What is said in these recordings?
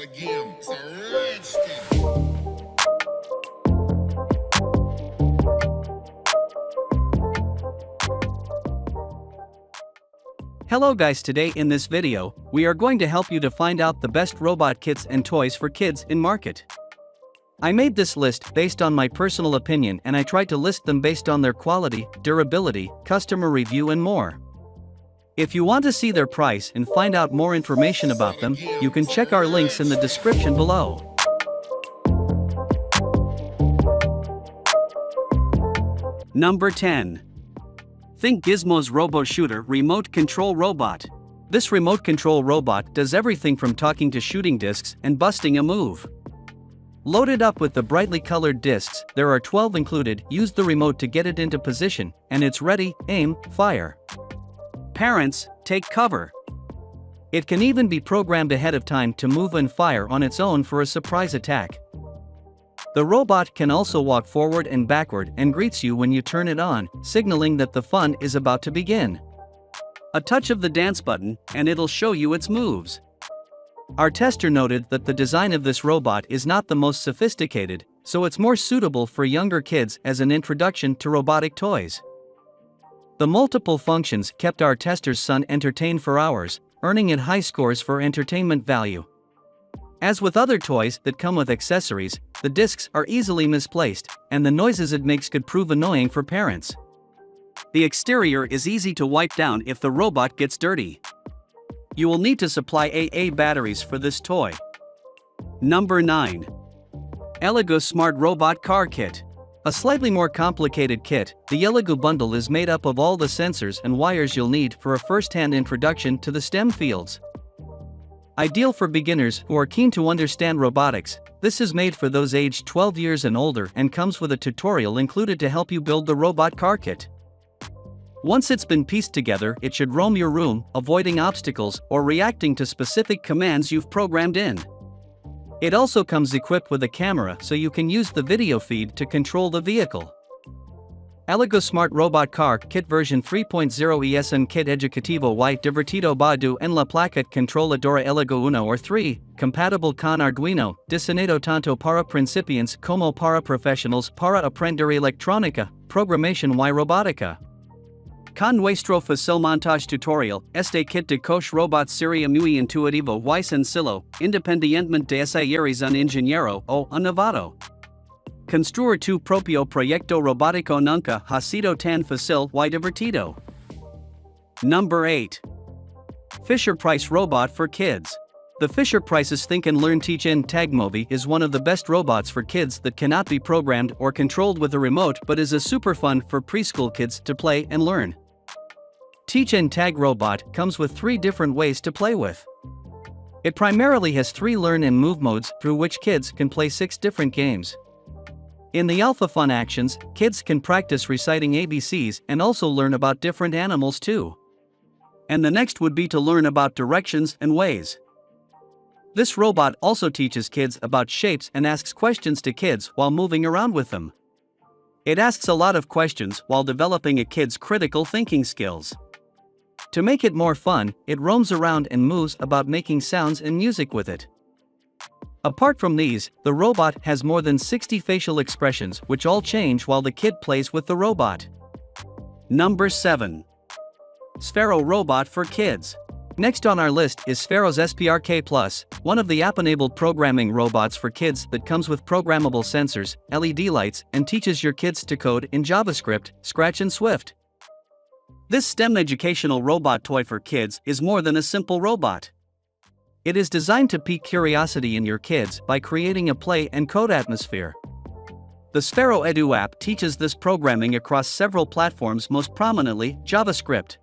game. It's a rich thing. Hello guys, today in this video, we are going to help you to find out the best robot kits and toys for kids in market. I made this list based on my personal opinion and I tried to list them based on their quality, durability, customer review and more. If you want to see their price and find out more information about them, you can check our links in the description below. Number 10. Think Gizmos Robo Shooter Remote Control Robot. This remote control robot does everything from talking to shooting discs and busting a move. Loaded up with the brightly colored discs, there are 12 included. Use the remote to get it into position, and it's ready, aim, fire. Parents, take cover. It can even be programmed ahead of time to move and fire on its own for a surprise attack. The robot can also walk forward and backward and greets you when you turn it on, signaling that the fun is about to begin. A touch of the dance button, and it'll show you its moves. Our tester noted that the design of this robot is not the most sophisticated, so it's more suitable for younger kids as an introduction to robotic toys. The multiple functions kept our tester's son entertained for hours, earning it high scores for entertainment value. As with other toys that come with accessories, the discs are easily misplaced, and the noises it makes could prove annoying for parents. The exterior is easy to wipe down if the robot gets dirty. You will need to supply AA batteries for this toy. Number 9. Elegus Smart Robot Car Kit. A slightly more complicated kit, the Elegus bundle is made up of all the sensors and wires you'll need for a first-hand introduction to the STEM fields. Ideal for beginners who are keen to understand robotics, this is made for those aged 12 years and older and comes with a tutorial included to help you build the robot car kit. Once it's been pieced together, it should roam your room, avoiding obstacles or reacting to specific commands you've programmed in. It also comes equipped with a camera so you can use the video feed to control the vehicle. Elegus Smart Robot Car Kit version 3.0 ESN Kit Educativo y Divertido Badu en la Placa Controladora Elegus 1 or 3, compatible con Arduino, diseñado tanto para principiantes como para profesionales para aprender electrónica, programación y robótica. Con nuestro fácil montaje tutorial, este kit de coche robot sería muy intuitivo y sencillo, independientemente de si eres un ingeniero o un novato. Construir tu propio proyecto robótico nunca ha sido tan fácil y divertido. Number 8. FisherPrice Robot for Kids. The FisherPrice's Think and Learn Teach and Tag Movie is one of the best robots for kids that cannot be programmed or controlled with a remote but is a super fun for preschool kids to play and learn. Teach and Tag Robot comes with 3 different ways to play with. It primarily has 3 learn and move modes through which kids can play 6 different games. In the Alpha Fun Actions, kids can practice reciting ABCs and also learn about different animals too. And the next would be to learn about directions and ways. This robot also teaches kids about shapes and asks questions to kids while moving around with them. It asks a lot of questions while developing a kid's critical thinking skills. To make it more fun, it roams around and moves about making sounds and music with it. Apart from these, the robot has more than 60 facial expressions which all change while the kid plays with the robot. Number 7. Sphero Robot for Kids. Next on our list is Sphero's SPRK+, one of the app-enabled programming robots for kids that comes with programmable sensors, LED lights, and teaches your kids to code in JavaScript, Scratch and Swift. This STEM educational robot toy for kids is more than a simple robot. It is designed to pique curiosity in your kids by creating a play and code atmosphere. The Sphero Edu app teaches this programming across several platforms, most prominently JavaScript.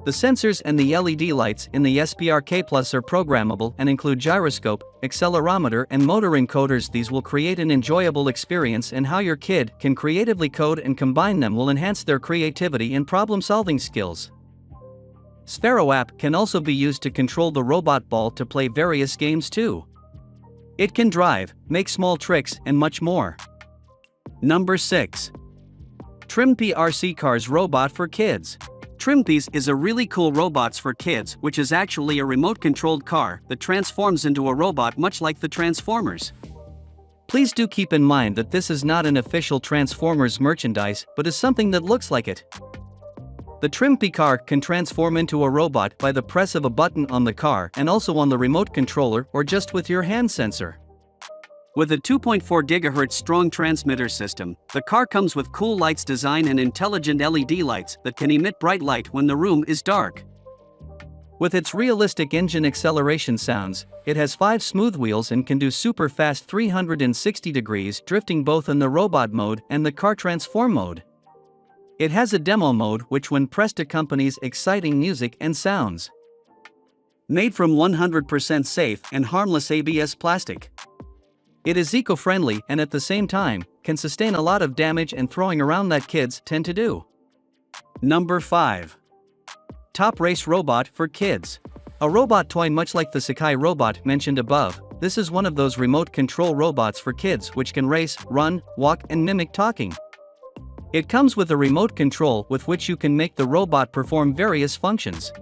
The sensors and the LED lights in the SPRK Plus are programmable and include gyroscope, accelerometer, and motor encoders. These will create an enjoyable experience, and how your kid can creatively code and combine them will enhance their creativity and problem-solving skills. Sphero app can also be used to control the robot ball to play various games too. It can drive, make small tricks, and much more. Number 6. Trimpy RC Cars Robot for Kids. Trimpy is a really cool robots for kids, which is actually a remote-controlled car that transforms into a robot much like the Transformers. Please do keep in mind that this is not an official Transformers merchandise, but is something that looks like it. The Trimpy car can transform into a robot by the press of a button on the car and also on the remote controller or just with your hand sensor. With a 2.4 GHz strong transmitter system, the car comes with cool lights design and intelligent LED lights that can emit bright light when the room is dark. With its realistic engine acceleration sounds, it has 5 smooth wheels and can do super fast 360 degrees drifting both in the robot mode and the car transform mode. It has a demo mode which when pressed accompanies exciting music and sounds. Made from 100% safe and harmless ABS plastic. It is eco-friendly and at the same time, can sustain a lot of damage and throwing around that kids tend to do. Number 5. TopRace Robot for Kids. A robot toy much like the Sakai robot mentioned above, this is one of those remote control robots for kids which can race, run, walk and mimic talking. It comes with a remote control with which you can make the robot perform various functions.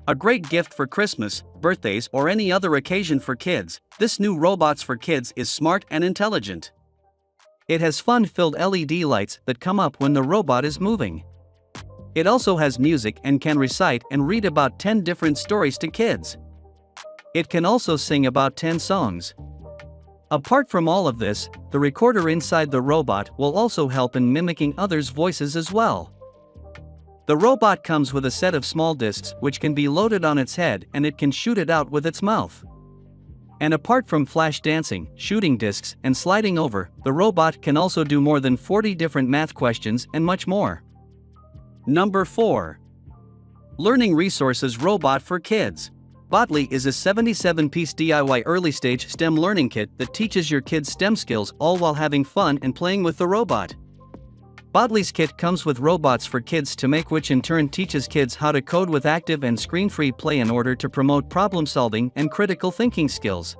A great gift for Christmas, birthdays or any other occasion for kids, this new Robots for Kids is smart and intelligent. It has fun-filled LED lights that come up when the robot is moving. It also has music and can recite and read about 10 different stories to kids. It can also sing about 10 songs. Apart from all of this, the recorder inside the robot will also help in mimicking others' voices as well. The robot comes with a set of small discs which can be loaded on its head and it can shoot it out with its mouth. And apart from flash dancing, shooting discs, and sliding over, the robot can also do more than 40 different math questions and much more. Number 4. Learning Resources Robot for Kids. Mbot is a 77-piece DIY early-stage STEM learning kit that teaches your kids STEM skills all while having fun and playing with the robot. Mbot's kit comes with robots for kids to make which in turn teaches kids how to code with active and screen-free play in order to promote problem-solving and critical thinking skills.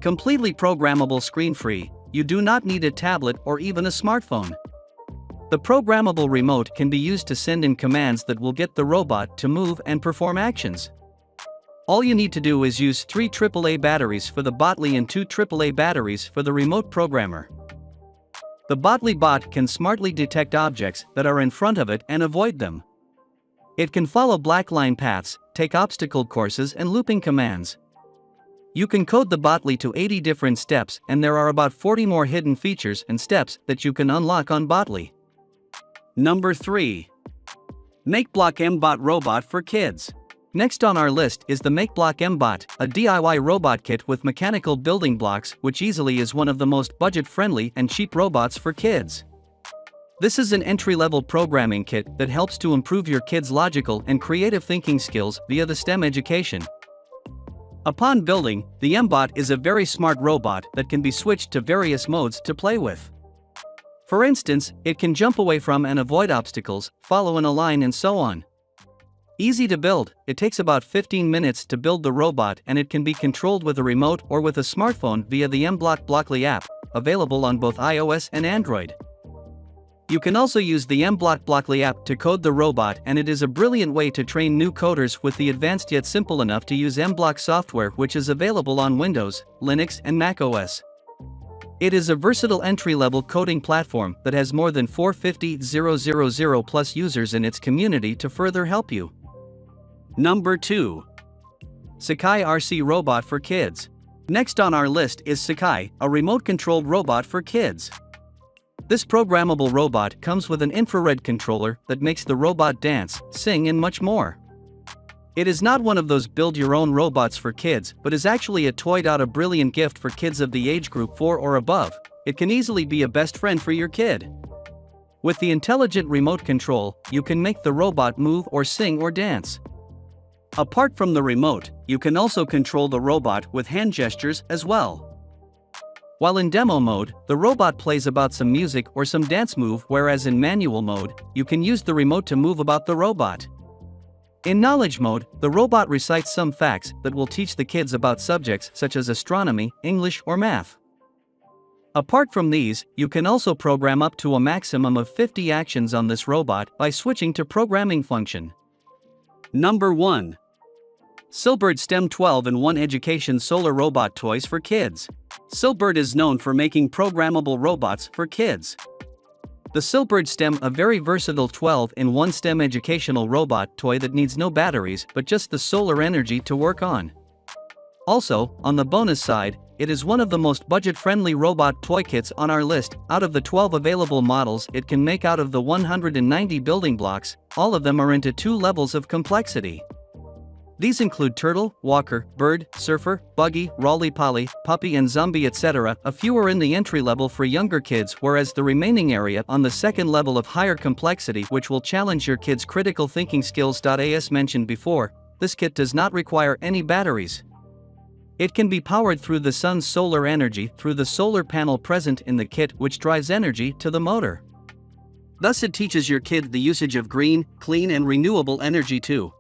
Completely programmable screen-free, you do not need a tablet or even a smartphone. The programmable remote can be used to send in commands that will get the robot to move and perform actions. All you need to do is use 3 AAA batteries for the Mbot and 2 AAA batteries for the remote programmer. The Mbot bot can smartly detect objects that are in front of it and avoid them. It can follow black line paths, take obstacle courses and looping commands. You can code the Mbot to 80 different steps and there are about 40 more hidden features and steps that you can unlock on Mbot. Number 3. Mbot Mbot Robot for Kids. Next on our list is the Mbot, a DIY robot kit with mechanical building blocks which easily is one of the most budget-friendly and cheap robots for kids. This is an entry-level programming kit that helps to improve your kids' logical and creative thinking skills via the STEM education. Upon building, the Mbot is a very smart robot that can be switched to various modes to play with. For instance, it can jump away from and avoid obstacles, follow in a line and so on. Easy to build, it takes about 15 minutes to build the robot and it can be controlled with a remote or with a smartphone via the Mbot app, available on both iOS and Android. You can also use the Mbot app to code the robot and it is a brilliant way to train new coders with the advanced yet simple enough to use Mbot software which is available on Windows, Linux and macOS. It is a versatile entry-level coding platform that has more than 450,000 plus users in its community to further help you. Number 2. Sakai RC Robot for Kids. Next on our list is Sakai, a remote-controlled robot for kids. This programmable robot comes with an infrared controller that makes the robot dance, sing and much more. It is not one of those build-your-own robots for kids, but is actually a toyed-out a brilliant gift for kids of the age group 4 or above. It can easily be a best friend for your kid. With the intelligent remote control, you can make the robot move or sing or dance. Apart from the remote, you can also control the robot with hand gestures as well. While in demo mode, the robot plays about some music or some dance move, whereas in manual mode, you can use the remote to move about the robot. In knowledge mode, the robot recites some facts that will teach the kids about subjects such as astronomy, English or math. Apart from these, you can also program up to a maximum of 50 actions on this robot by switching to programming function. Number 1. Silbird STEM 12-in-1 Education Solar Robot Toys for Kids. Silbird is known for making programmable robots for kids. The Silbird STEM, a very versatile 12-in-1 STEM educational robot toy that needs no batteries but just the solar energy to work on. Also, on the bonus side, it is one of the most budget-friendly robot toy kits on our list. Out of the 12 available models it can make out of the 190 building blocks, all of them are into 2 levels of complexity. These include turtle, walker, bird, surfer, buggy, rolly-poly, puppy and zombie etc. A few are in the entry level for younger kids, whereas the remaining area on the second level of higher complexity which will challenge your kids' critical thinking skills. As mentioned before, this kit does not require any batteries. It can be powered through the sun's solar energy through the solar panel present in the kit, which drives energy to the motor. Thus it teaches your kid the usage of green, clean and renewable energy too.